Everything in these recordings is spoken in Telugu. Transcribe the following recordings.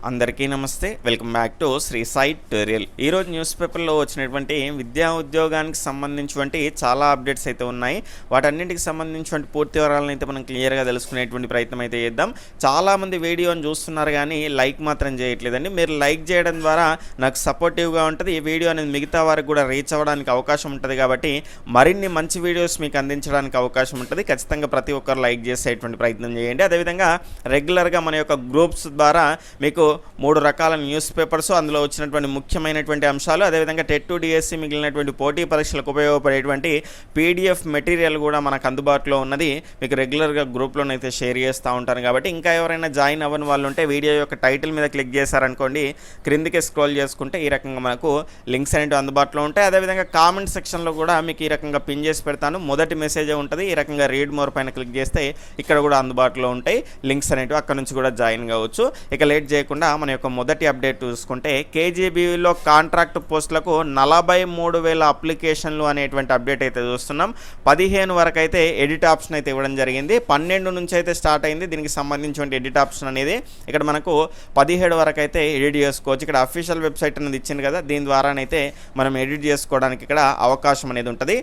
అందరికీ నమస్తే, welcome back to Shri Sai tutorial. ఈరోజు న్యూస్ పేపర్లో వచ్చినటువంటి విద్యా ఉద్యోగానికి సంబంధించినటువంటి చాలా అప్డేట్స్ అయితే ఉన్నాయి. వాటన్నింటికి సంబంధించినటువంటి పూర్తి వివరాలను అయితే మనం క్లియర్గా తెలుసుకునేటువంటి ప్రయత్నం అయితే చేద్దాం. చాలామంది వీడియోని చూస్తున్నారు కానీ లైక్ మాత్రం చేయట్లేదండి. మీరు లైక్ చేయడం ద్వారా నాకు సపోర్టివ్గా ఉంటుంది. ఈ వీడియో అనేది మిగతా వారికి కూడా రీచ్ అవ్వడానికి అవకాశం ఉంటుంది. కాబట్టి మరిన్ని మంచి వీడియోస్ మీకు అందించడానికి అవకాశం ఉంటుంది. ఖచ్చితంగా ప్రతి ఒక్కరు లైక్ చేసేటువంటి ప్రయత్నం చేయండి. అదేవిధంగా రెగ్యులర్గా మన యొక్క గ్రూప్స్ ద్వారా మీకు 3 రకాల న్యూస్ పేపర్స్, అందులో వచ్చినటువంటి ముఖ్యమైనటువంటి అంశాలు, అదేవిధంగా టెట్ టు డిఎస్సి మిగిలినటువంటి పోటీ పరీక్షలకు ఉపయోగపడేటువంటి పీడిఎఫ్ మెటీరియల్ కూడా మనకు అందుబాటులో ఉన్నది. మీకు రెగ్యులర్గా గ్రూప్లోనైతే షేర్ చేస్తూ ఉంటాను. కాబట్టి ఇంకా ఎవరైనా జాయిన్ అవ్వని వాళ్ళు ఉంటే వీడియో యొక్క టైటిల్ మీద క్లిక్ చేశారనుకోండి, క్రిందికి స్క్రోల్ చేసుకుంటే ఈ రకంగా మనకు లింక్స్ అనేవి అందుబాటులో ఉంటాయి. అదేవిధంగా కామెంట్ సెక్షన్లో కూడా మీకు ఈ రకంగా పిన్ చేసి పెడతాను. మొదటి మెసేజే ఉంటుంది. ఈ రకంగా రీడ్ మోర్ పైన క్లిక్ చేస్తే ఇక్కడ కూడా అందుబాటులో ఉంటాయి లింక్స్ అనేవి. అక్కడ నుంచి కూడా జాయిన్ కావచ్చు. ఇక లేట్ చేయకుండా మన యొక్క మొదటి అప్డేట్ చూసుకుంటే కేజీబీవీలో కాంట్రాక్ట్ పోస్టులకు 43,000 అప్లికేషన్లు అనేటువంటి అప్డేట్ అయితే చూస్తున్నాం. 15 వరకు అయితే ఎడిట్ ఆప్షన్ అయితే ఇవ్వడం జరిగింది. 12 నుంచి అయితే స్టార్ట్ అయింది దీనికి సంబంధించిన ఎడిట్ ఆప్షన్ అనేది. ఇక్కడ మనకు 17 వరకు అయితే ఎడిట్ చేసుకోవచ్చు. ఇక్కడ అఫీషియల్ వెబ్సైట్ అనేది ఇచ్చింది కదా, దీని ద్వారానైతే మనం ఎడిట్ చేసుకోవడానికి ఇక్కడ అవకాశం అనేది ఉంటుంది.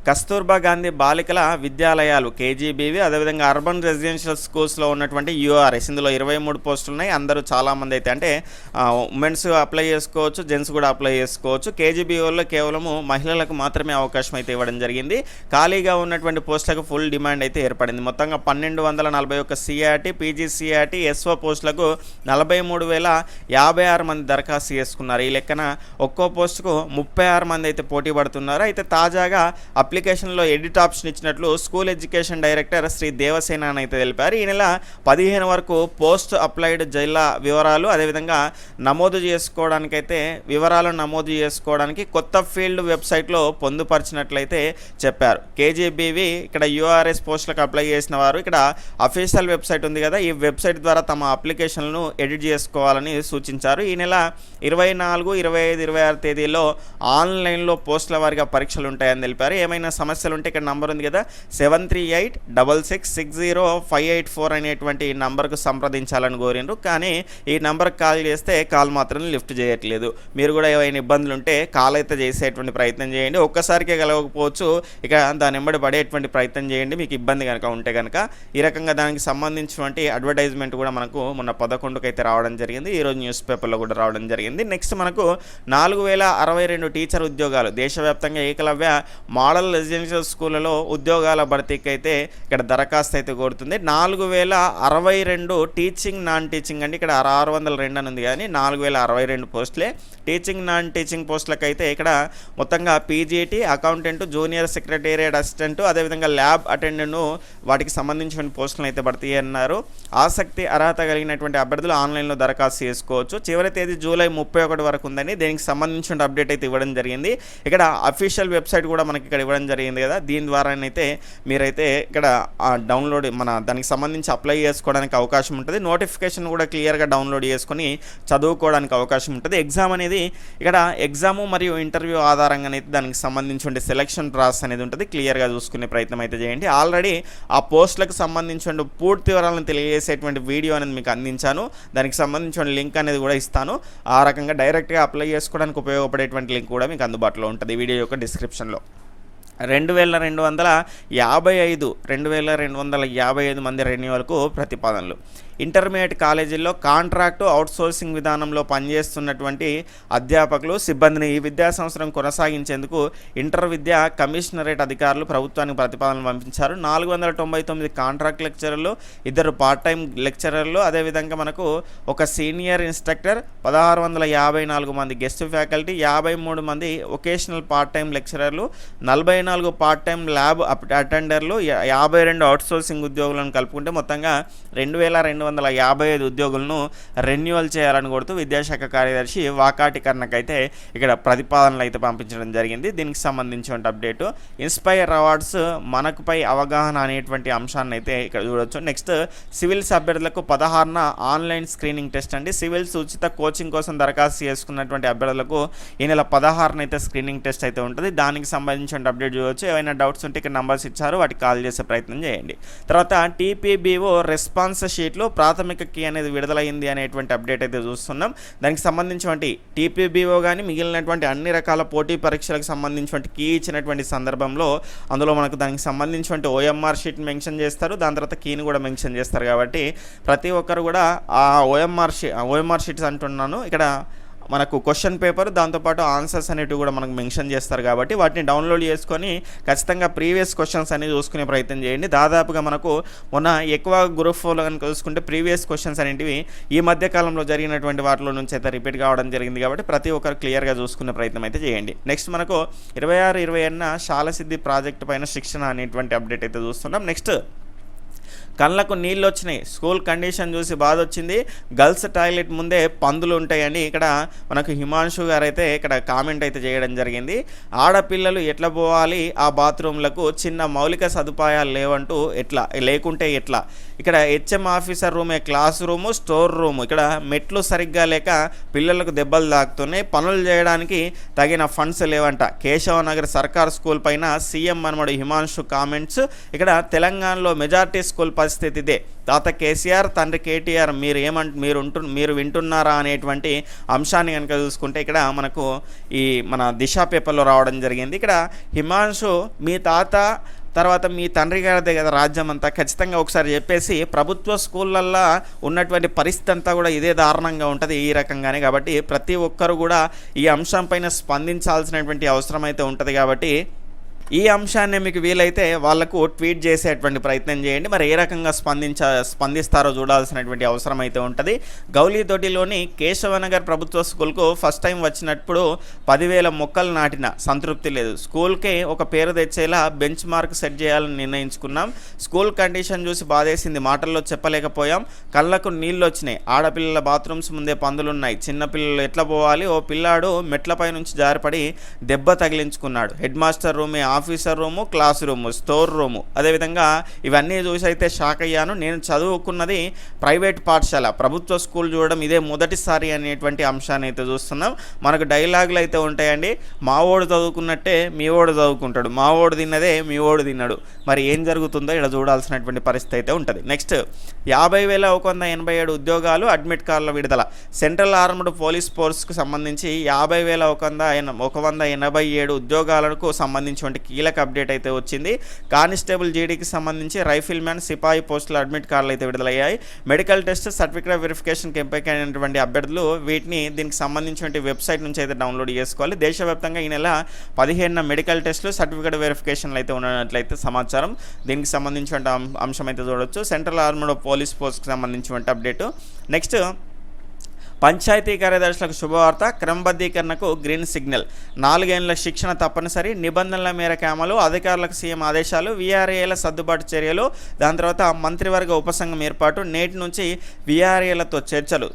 కస్తూర్బా గాంధీ బాలికల విద్యాలయాలు కేజీబీవీ, అదేవిధంగా అర్బన్ రెసిడెన్షియల్ స్కూల్స్లో ఉన్నటువంటి యూఆర్ఎస్, ఇందులో 23 పోస్టులు ఉన్నాయి. అందరూ చాలామంది అయితే అంటే ఉమెన్స్ అప్లై చేసుకోవచ్చు, జెంట్స్ కూడా అప్లై చేసుకోవచ్చు. కేజీబీవీలో కేవలము మహిళలకు మాత్రమే అవకాశం అయితే ఇవ్వడం జరిగింది. ఖాళీగా ఉన్నటువంటి పోస్టులకు ఫుల్ డిమాండ్ అయితే ఏర్పడింది. మొత్తంగా 1241 సిఆర్టీ, పీజీసీఆర్టీ, ఎస్ఓ పోస్టులకు 43,056 మంది దరఖాస్తు చేసుకున్నారు. ఈ లెక్కన ఒక్కో పోస్టుకు 36 మంది అయితే పోటీ పడుతున్నారు. అయితే తాజాగా అప్లికేషన్లో ఎడిట్ ఆప్షన్ ఇచ్చినట్లు school education director Shri Devasena అయితే తెలిపారు. ఈ నెల 15 వరకు పోస్ట్ అప్లైడ్ జిల్లా వివరాలు, అదేవిధంగా నమోదు చేసుకోవడానికైతే వివరాలను నమోదు చేసుకోవడానికి కొత్త ఫీల్డ్ వెబ్సైట్లో పొందుపరిచినట్లయితే చెప్పారు. కేజీబీవీ ఇక్కడ యూఆర్ఎస్ పోస్టులకు అప్లై చేసిన వారు ఇక్కడ అఫీషియల్ వెబ్సైట్ ఉంది కదా, ఈ వెబ్సైట్ ద్వారా తమ అప్లికేషన్లను ఎడిట్ చేసుకోవాలని సూచించారు. ఈ నెల 24, 25, 26 తేదీల్లో ఆన్లైన్లో పోస్టుల వారిగా పరీక్షలు ఉంటాయని తెలిపారు. ఏమైనా సమస్యలు ఉంటే ఇక్కడ నంబర్ ఉంది కదా 7386660584 అనేటువంటి నంబర్కు సంప్రదించాలని కోరిండ్రు. కానీ ఈ నంబర్కి కాల్ చేస్తే కాల్ మాత్రం లిఫ్ట్ చేయట్లేదు. మీరు కూడా ఏమైనా ఇబ్బందులు ఉంటే కాల్ అయితే చేసేటువంటి ప్రయత్నం చేయండి. ఒక్కసారికే కలవకపోవచ్చు, ఇక దాని వెంబడి పడేటువంటి ప్రయత్నం చేయండి మీకు ఇబ్బంది కనుక ఉంటే కనుక. ఈ రకంగా దానికి సంబంధించినటువంటి అడ్వర్టైజ్మెంట్ కూడా మనకు మొన్న 11కి అయితే రావడం జరిగింది. ఈరోజు న్యూస్ పేపర్లో కూడా రావడం జరిగింది. నెక్స్ట్ మనకు 4,062 టీచర్ ఉద్యోగాలు దేశవ్యాప్తంగా ఏకలవ్య మోడల్ రెసిడెన్షియల్ స్కూళ్ళలో ఉద్యోగాల భర్తీకి అయితే ఇక్కడ దరఖాస్తు అయితే కోరుతుంది. 4,062 టీచింగ్ నాన్ టీచింగ్ అంటే ఇక్కడ 602 అని ఉంది, కానీ 4,062 పోస్టులే. టీచింగ్ నాన్ టీచింగ్ పోస్టులకు అయితే ఇక్కడ మొత్తంగా PGT, accountant, junior secretariat assistant, అదేవిధంగా ల్యాబ్ అటెండెంట్ వాటికి సంబంధించిన పోస్టులను అయితే భర్తీ అన్నారు. ఆసక్తి అర్హత కలిగినటువంటి అభ్యర్థులు ఆన్లైన్లో దరఖాస్తు చేసుకోవచ్చు. చివరి తేదీ జూలై 31 వరకు ఉందని దీనికి సంబంధించిన అప్డేట్ అయితే ఇవ్వడం జరిగింది. ఇక్కడ అఫీషియల్ వెబ్సైట్ కూడా మనకి ఇక్కడ ఇవ్వడం జరిగింది కదా, దీని ద్వారానైతే మీరైతే ఇక్కడ డౌన్లోడ్ దానికి సంబంధించి అప్లై చేసుకోవడానికి అవకాశం ఉంటుంది. నోటిఫికేషన్ కూడా క్లియర్గా డౌన్లోడ్ చేసుకొని చదువుకోవడానికి అవకాశం ఉంటుంది. ఎగ్జామ్ అనేది ఇక్కడ ఎగ్జాము మరియు ఇంటర్వ్యూ ఆధారంగానైతే దానికి సంబంధించిన సెలక్షన్ ప్రాసెస్ అనేది ఉంటుంది. క్లియర్గా చూసుకునే ప్రయత్నం అయితే చేయండి. ఆల్రెడీ ఆ పోస్టులకు సంబంధించిన పూర్తి వివరాలను తెలియజేసేటువంటి వీడియో అనేది మీకు అందించాను. దానికి సంబంధించిన లింక్ అనేది కూడా ఇస్తాను. ఆ రకంగా డైరెక్ట్గా అప్లై చేసుకోవడానికి ఉపయోగపడేటువంటి లింక్ కూడా మీకు అందుబాటులో ఉంటుంది వీడియో యొక్క డిస్క్రిప్షన్లో. 2,255 మంది రెన్యువల్కు ప్రతిపాదనలు. ఇంటర్మీడియట్ కాలేజీల్లో కాంట్రాక్టు అవుట్సోర్సింగ్ విధానంలో పనిచేస్తున్నటువంటి అధ్యాపకులు, సిబ్బందిని ఈ విద్యా సంవత్సరం కొనసాగించేందుకు ఇంటర్ విద్యా కమిషనరేట్ అధికారులు ప్రభుత్వానికి ప్రతిపాదనలు పంపించారు. 499 కాంట్రాక్ట్ లెక్చరర్లు, 2 పార్ట్ టైం లెక్చరర్లు, అదేవిధంగా మనకు ఒక సీనియర్ ఇన్స్ట్రక్టర్, 1,654 మంది గెస్ట్ ఫ్యాకల్టీ, 53 మంది వొకేషనల్ పార్ట్ టైం లెక్చరర్లు, 44 పార్ట్ టైం ల్యాబ్ అటెండర్లు, 52 అవుట్సోర్సింగ్ ఉద్యోగులను కలుపుకుంటే మొత్తంగా 2,255 ఉద్యోగులను రెన్యువల్ చేయాలని కోరుతూ విద్యాశాఖ కార్యదర్శి వాకాటికరణకైతే ఇక్కడ ప్రతిపాదనలు అయితే పంపించడం జరిగింది. దీనికి సంబంధించిన అప్డేటు. ఇన్స్పైర్ అవార్డ్స్ మనకుపై అవగాహన అనేటువంటి అంశాన్ని అయితే ఇక్కడ చూడవచ్చు. నెక్స్ట్ సివిల్స్ అభ్యర్థులకు 16న ఆన్లైన్ స్క్రీనింగ్ టెస్ట్ అండి. సివిల్స్ ఉచిత కోచింగ్ కోసం దరఖాస్తు చేసుకున్నటువంటి అభ్యర్థులకు ఈ నెల 16న అయితే స్క్రీనింగ్ టెస్ట్ అయితే ఉంటుంది. దానికి సంబంధించిన అప్డేట్ చూడవచ్చు. ఏమైనా డౌట్స్ ఉంటే ఇక్కడ నంబర్స్ ఇచ్చారు, వాటికి కాల్ చేసే ప్రయత్నం చేయండి. తర్వాత టీపీబీఓ రెస్పాన్స్ షీట్లు ప్రాథమిక కీ అనేది విడుదలైంది అనేటువంటి అప్డేట్ అయితే చూస్తున్నాం. దానికి సంబంధించినటువంటి టీపీబీఓ కానీ మిగిలినటువంటి అన్ని రకాల పోటీ పరీక్షలకు సంబంధించినటువంటి కీ ఇచ్చినటువంటి సందర్భంలో అందులో మనకు దానికి సంబంధించినటువంటి ఓఎంఆర్ షీట్ మెన్షన్ చేస్తారు, దాని తర్వాత కీని కూడా మెన్షన్ చేస్తారు. కాబట్టి ప్రతి ఒక్కరు కూడా ఆ ఓఎంఆర్ షీట్స్ అంటున్నాను, ఇక్కడ మనకు క్వశ్చన్ పేపర్ దాంతోపాటు ఆన్సర్స్ అనేటివి కూడా మనకు మెన్షన్ చేస్తారు. కాబట్టి వాటిని డౌన్లోడ్ చేసుకొని ఖచ్చితంగా ప్రీవియస్ క్వశ్చన్స్ అనేవి చూసుకునే ప్రయత్నం చేయండి. దాదాపుగా మనకు మొన్న ఎక్కువ గ్రూప్ 4లో కనుక చూసుకుంటే ప్రీవియస్ క్వశ్చన్స్ అనేటివి ఈ మధ్య కాలంలో జరిగినటువంటి వాటిలో నుంచి అయితే రిపీట్ కావడం జరిగింది. కాబట్టి ప్రతి ఒక్కరు క్లియర్గా చూసుకునే ప్రయత్నం అయితే చేయండి. నెక్స్ట్ మనకు 26-27 శాలసిద్ధి ప్రాజెక్టు పైన శిక్షణ అనేటువంటి అప్డేట్ అయితే చూస్తున్నాం. నెక్స్ట్ కళ్ళకు నీళ్ళు వచ్చినాయి, స్కూల్ కండిషన్ చూసి బాధ వచ్చింది, గర్ల్స్ టాయిలెట్ ముందే పందులు ఉంటాయని ఇక్కడ మనకు హిమాంశు గారు అయితే ఇక్కడ కామెంట్ అయితే చేయడం జరిగింది. ఆడపిల్లలు ఎట్లా పోవాలి ఆ బాత్రూమ్లకు, చిన్న మౌలిక సదుపాయాలు లేవంటూ లేకుంటే ఎట్లా, ఇక్కడ హెచ్ఎం ఆఫీసర్ రూమే క్లాస్ రూము, స్టోర్ రూము, ఇక్కడ మెట్లు సరిగ్గా లేక పిల్లలకు దెబ్బలు తాకుతున్నాయి, పనులు చేయడానికి తగిన ఫండ్స్ లేవంట. కేశవనగర్ సర్కార్ స్కూల్ పైన సీఎం మనమడు హిమాంశు కామెంట్స్. ఇక్కడ తెలంగాణలో మెజార్టీ స్కూల్ పరిస్థితి ఇదే, తాత కేసీఆర్ తండ్రి కేటీఆర్ మీరు వింటున్నారా అనేటువంటి అంశాన్ని కనుక చూసుకుంటే ఇక్కడ మనకు ఈ మన దిశ పేపర్లో రావడం జరిగింది. ఇక్కడ హిమాంశు మీ తాత తర్వాత మీ తండ్రి గారిదే కదా రాజ్యం అంతా, ఖచ్చితంగా ఒకసారి చెప్పేసి ప్రభుత్వ స్కూళ్ళల్లో ఉన్నటువంటి పరిస్థితి అంతా కూడా ఇదే దారుణంగా ఉంటుంది ఈ రకంగానే. కాబట్టి ప్రతి ఒక్కరు కూడా ఈ అంశం పైన స్పందించాల్సినటువంటి అవసరం అయితే ఉంటుంది. కాబట్టి ఈ అంశాన్ని మీకు వీలైతే వాళ్లకు ట్వీట్ చేసేటువంటి ప్రయత్నం చేయండి. మరి ఏ రకంగా స్పందిస్తారో చూడాల్సినటువంటి అవసరం అయితే ఉంటుంది. గౌలీతోటిలోని కేశవనగర్ ప్రభుత్వ స్కూల్కు ఫస్ట్ టైం వచ్చినప్పుడు 10,000 మొక్కలు నాటిన సంతృప్తి లేదు, స్కూల్కే ఒక పేరు తెచ్చేలా బెంచ్ మార్క్ సెట్ చేయాలని నిర్ణయించుకున్నాం. స్కూల్ కండిషన్ చూసి బాధేసింది, మాటల్లో చెప్పలేకపోయాం, కళ్ళకు నీళ్ళు వచ్చినాయి, ఆడపిల్లల బాత్రూమ్స్ ముందే పందులున్నాయి, చిన్నపిల్లలు ఎట్లా పోవాలి, ఓ పిల్లాడు మెట్లపై నుంచి జారిపడి దెబ్బ తగిలించుకున్నాడు, హెడ్ మాస్టర్ రూమే officer room, class room, store room, అదేవిధంగా ఇవన్నీ చూసి అయితే షాక్ అయ్యాను. నేను చదువుకున్నది ప్రైవేట్ పాఠశాల, ప్రభుత్వ స్కూల్ చూడడం ఇదే మొదటిసారి అనేటువంటి అంశాన్ని అయితే చూస్తున్నాం. మనకు డైలాగులు అయితే ఉంటాయండి, మా ఓడు చదువుకున్నట్టే మీ ఓడు చదువుకుంటాడు, మా ఓడు తిన్నదే మీ ఓడు తిన్నాడు. మరి ఏం జరుగుతుందో ఇక్కడ చూడాల్సినటువంటి పరిస్థితి అయితే ఉంటుంది. నెక్స్ట్ 50,187 ఉద్యోగాలు, అడ్మిట్ కార్డుల విడుదల. సెంట్రల్ ఆర్మ్డ్ పోలీస్ ఫోర్స్కు సంబంధించి 50,187 ఉద్యోగాలకు సంబంధించి కీలక అప్డేట్ అయితే వచ్చింది. కానిస్టేబుల్ జీడీకి సంబంధించి రైఫిల్ మ్యాన్, సిపాయి పోస్టుల అడ్మిట్ కార్డులు అయితే విడుదలయ్యాయి. మెడికల్ టెస్ట్, సర్టిఫికేట్ వెరిఫికేషన్కి ఎంపికైనటువంటి అభ్యర్థులు దీనికి సంబంధించిన వెబ్సైట్ నుంచి అయితే డౌన్లోడ్ చేసుకోవాలి. దేశవ్యాప్తంగా ఈ నెల 15 మెడికల్ టెస్టులు, సర్టిఫికేట్ వెరిఫికేషన్లు అయితే ఉన్నట్లయితే సమాచారం. దీనికి సంబంధించిన అంశం అయితే చూడవచ్చు. సెంట్రల్ ఆర్మ్డ్ పోలీస్ ఫోర్స్కి సంబంధించిన అప్డేటు. నెక్స్ట్ పంచాయతీ కార్యదర్శులకు శుభవార్త, క్రమబద్ధీకరణకు గ్రీన్ సిగ్నల్. 4 ఏళ్ల శిక్షణ తప్పనిసరి, నిబంధనల మేరకు అమలు, అధికారులకు సీఎం ఆదేశాలు, వీఆర్ఏల సర్దుబాటు చర్యలు, దాని తర్వాత మంత్రివర్గ ఉపసంఘం ఏర్పాటు, నేటి నుంచి వీఆర్ఏలతో చర్చలు,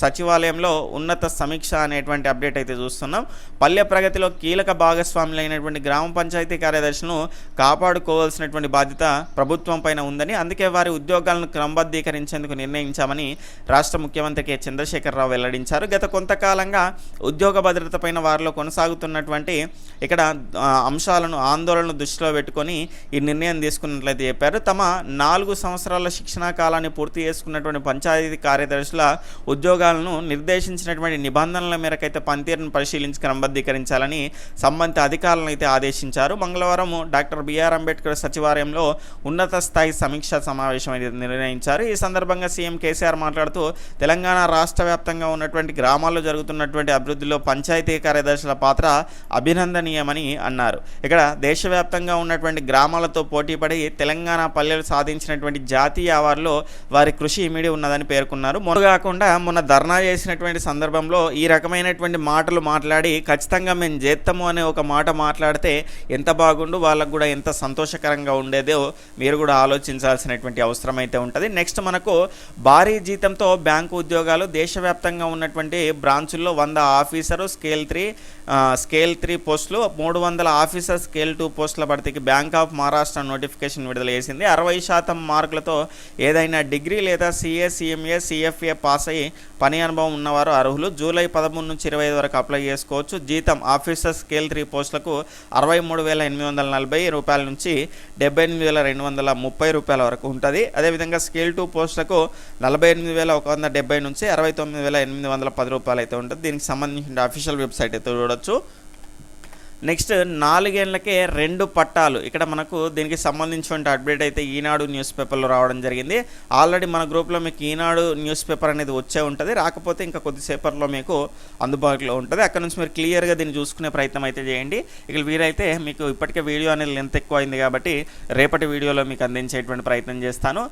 సచివాలయంలో ఉన్నత సమీక్ష అనేటువంటి అప్డేట్ అయితే చూస్తున్నాం. పల్లె ప్రగతిలో కీలక భాగస్వాములైనటువంటి గ్రామ పంచాయతీ కార్యదర్శులను కాపాడుకోవాల్సినటువంటి బాధ్యత ప్రభుత్వం పైన ఉందని, అందుకే వారి ఉద్యోగాలను క్రమబద్ధీకరించేందుకు నిర్ణయించామని రాష్ట్ర ముఖ్యమంత్రి కె చంద్రశేఖర్ వెల్లడించారు. గత కొంతకాలంగా ఉద్యోగ భద్రత పైన వారిలో కొనసాగుతున్నటువంటి ఇక్కడ అంశాలను ఆందోళనను దృష్టిలో పెట్టుకొని ఈ నిర్ణయం తీసుకున్నట్లయితే చెప్పారు. తమ 4 సంవత్సరాల శిక్షణా కాలాన్ని పూర్తి చేసుకున్నటువంటి పంచాయతీ కార్యదర్శుల ఉద్యోగాలను నిర్దేశించినటువంటి నిబంధనల మేరకైతే పనితీరును పరిశీలించి క్రమబద్ధీకరించాలని సంబంధిత అధికారులను అయితే ఆదేశించారు. మంగళవారం డాక్టర్ బిఆర్ అంబేద్కర్ సచివాలయంలో ఉన్నత స్థాయి సమీక్షా సమావేశం అయితే నిర్వహించారు. ఈ సందర్భంగా సీఎం కేసీఆర్ మాట్లాడుతూ తెలంగాణ రాష్ట్ర వ్యాప్తంగా ఉన్నటువంటి గ్రామాల్లో జరుగుతున్నటువంటి అభివృద్ధిలో పంచాయతీ కార్యదర్శుల పాత్ర అభినందనీయమని అన్నారు. ఇక్కడ దేశవ్యాప్తంగా ఉన్నటువంటి గ్రామాలతో పోటీపడి తెలంగాణ పల్లెలు సాధించినటువంటి జాతీయ అవార్డులో వారి కృషి ఇమిడి ఉన్నదని పేర్కొన్నారు. కాకుండా మొన్న ధర్నా చేసినటువంటి సందర్భంలో ఈ రకమైనటువంటి మాటలు మాట్లాడి ఖచ్చితంగా మేము చేస్తాము అనే ఒక మాట మాట్లాడితే ఎంత బాగుండు, వాళ్ళకు కూడా ఎంత సంతోషకరంగా ఉండేదో మీరు కూడా ఆలోచించాల్సినటువంటి అవసరం అయితే ఉంటుంది. నెక్స్ట్ మనకు భారీ జీతంతో బ్యాంకు ఉద్యోగాలు, దేశవ్యాప్తంగా వ్యాప్తంగా ఉన్నటువంటి బ్రాంచుల్లో 100 ఆఫీసరు స్కేల్ 3 పోస్టులు, 300 ఆఫీసర్ స్కేల్ 2 పోస్టుల భర్తీకి బ్యాంక్ ఆఫ్ మహారాష్ట్ర నోటిఫికేషన్ విడుదల చేసింది. 60% మార్కులతో ఏదైనా డిగ్రీ లేదా CA CMA CFA పాస్ అయ్యి పని అనుభవం ఉన్నవారు అర్హులు. జూలై 13 నుంచి 25 వరకు అప్లై చేసుకోవచ్చు. జీతం ఆఫీసర్ స్కేల్ 3 పోస్టులకు 63,840 రూపాయల నుంచి 78,230 రూపాయల వరకు ఉంటుంది. అదేవిధంగా స్కేల్ 2 పోస్టులకు 48,170 నుంచి 69,810 రూపాయలు అయితే ఉంటుంది. దీనికి సంబంధించిన అఫీషియల్ వెబ్సైట్ అయితే చూడొచ్చు. నెక్స్ట్ 4 ఏళ్లకే 2 పట్టాలు. ఇక్కడ మనకు దీనికి సంబంధించిన అప్డేట్ అయితే ఈనాడు న్యూస్ పేపర్లో రావడం జరిగింది. ఆల్రెడీ మన గ్రూప్లో మీకు ఈనాడు న్యూస్ పేపర్ అనేది వచ్చే ఉంటుంది, రాకపోతే ఇంకా కొద్దిసేపట్లో మీకు అందుబాటులో ఉంటుంది. అక్కడ నుంచి మీరు క్లియర్గా దీన్ని చూసుకునే ప్రయత్నం అయితే చేయండి. ఇక వీరైతే మీకు ఇప్పటికే వీడియో అనేది లెంత్ ఎక్కువ అయింది కాబట్టి రేపటి వీడియోలో మీకు అందించేటువంటి ప్రయత్నం చేస్తాను.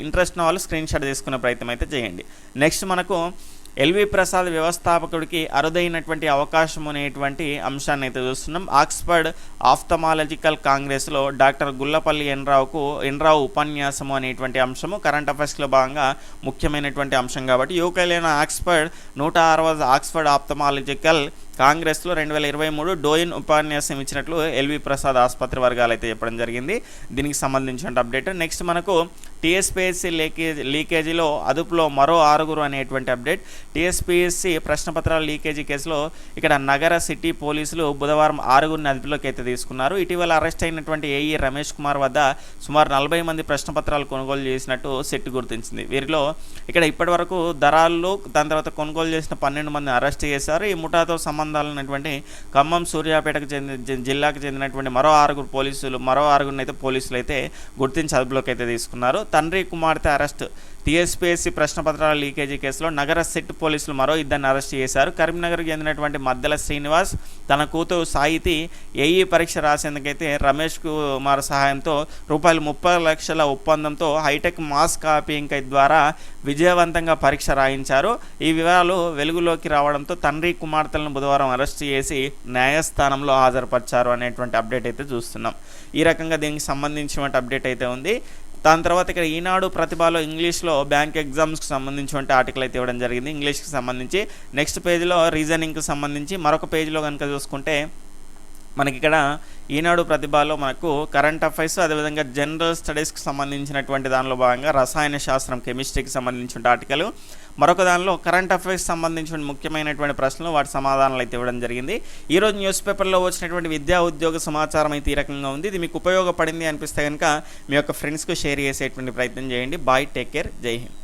ఇంట్రెస్ట్ ఉన్న వాళ్ళు స్క్రీన్ షాట్ తీసుకునే ప్రయత్నం అయితే చేయండి. నెక్స్ట్ మనకు ఎల్వి ప్రసాద్ వ్యవస్థాపకుడికి అరుదైనటువంటి అవకాశం అనేటువంటి అంశాన్ని అయితే చూస్తున్నాం. ఆక్స్ఫర్డ్ ఆఫ్థమాలజికల్ కాంగ్రెస్లో డాక్టర్ గుల్లపల్లి ఎన్రావు ఉపన్యాసము అనేటువంటి అంశము కరెంట్ అఫైర్స్లో భాగంగా ముఖ్యమైనటువంటి అంశం కాబట్టి యూకేలోని ఆక్స్ఫర్డ్ 106వ ఆక్స్ఫర్డ్ ఆఫ్థమాలజికల్ కాంగ్రెస్లో 2023 డోయిన్ ఉపన్యాసం ఇచ్చినట్లు ఎల్వి ప్రసాద్ ఆసుపత్రి వర్గాలు అయితే చెప్పడం జరిగింది. దీనికి సంబంధించిన అప్డేట్. నెక్స్ట్ మనకు టీఎస్పీఎస్సీ లీకేజీలో అదుపులో మరో 6 అనేటువంటి అప్డేట్. టీఎస్పీఎస్సీ ప్రశ్నపత్రాల లీకేజీ కేసులో ఇక్కడ నగర సిటీ పోలీసులు బుధవారం 6 అదుపులోకి అయితే తీసుకున్నారు. ఇటీవల అరెస్ట్ అయినటువంటి ఏఈ రమేష్ కుమార్ వద్ద సుమారు 40 మంది ప్రశ్నపత్రాలు కొనుగోలు చేసినట్టు సెట్ గుర్తించింది. వీరిలో ఇక్కడ ఇప్పటి వరకు దళాలు, దాని తర్వాత కొనుగోలు చేసిన 12 మందిని అరెస్ట్ చేశారు. ఈ ముఠాతో సంబంధాలున్నటువంటి ఖమ్మం సూర్యాపేటకు జిల్లాకు చెందినటువంటి మరో 6 అయితే పోలీసులు అయితే గుర్తించి అదుపులోకి అయితే తీసుకున్నారు. తండ్రి కుమార్తె అరెస్ట్. టీఎస్పీఎస్సీ ప్రశ్నపత్రాల లీకేజీ కేసులో నగర సిట్ పోలీసులు మరో 2 అరెస్ట్ చేశారు. కరీంనగర్కు చెందినటువంటి మద్దెల శ్రీనివాస్ తన కూతురు సాయితి ఏఈ పరీక్ష రాసేందుకైతే రమేష్ కుమార్ సహాయంతో రూపాయలు 30 లక్షల ఒప్పందంతో హైటెక్ మాస్ కాపీయింగ్ ద్వారా విజయవంతంగా పరీక్ష రాయించారు. ఈ వివరాలు వెలుగులోకి రావడంతో తండ్రి కుమార్తెలను బుధవారం అరెస్ట్ చేసి న్యాయస్థానంలో హాజరుపరిచారు అనేటువంటి అప్డేట్ అయితే చూస్తున్నాం. ఈ రకంగా దీనికి సంబంధించిన అప్డేట్ అయితే ఉంది. దాని తర్వాత ఇక్కడ ఈనాడు ప్రతిభలో ఇంగ్లీష్లో బ్యాంక్ ఎగ్జామ్స్కి సంబంధించిన ఆర్టికల్ అయితే ఇవ్వడం జరిగింది. ఇంగ్లీష్కి సంబంధించి నెక్స్ట్ పేజ్లో రీజనింగ్కి సంబంధించి మరొక పేజ్లో కనుక చూసుకుంటే మనకి ఇక్కడ ఈనాడు ప్రతిభలో మనకు కరెంట్ అఫైర్స్, అదేవిధంగా జనరల్ స్టడీస్కి సంబంధించినటువంటి దానిలో భాగంగా రసాయన శాస్త్రం కెమిస్ట్రీకి సంబంధించిన ఆర్టికల్, మరొక దానిలో కరెంట్ అఫైర్స్ సంబంధించిన ముఖ్యమైనటువంటి ప్రశ్నలు, వాటి సమాధానాలు అయితే ఇవ్వడం జరిగింది. ఈరోజు న్యూస్ పేపర్లో వచ్చినటువంటి విద్యా ఉద్యోగ సమాచారం అయితే ఈ రకంగా ఉంది. ఇది మీకు ఉపయోగపడింది అనిపిస్తే కనుక మీ యొక్క ఫ్రెండ్స్కు షేర్ చేసేటువంటి ప్రయత్నం చేయండి. బాయ్, టేక్ కేర్, జై హింద్.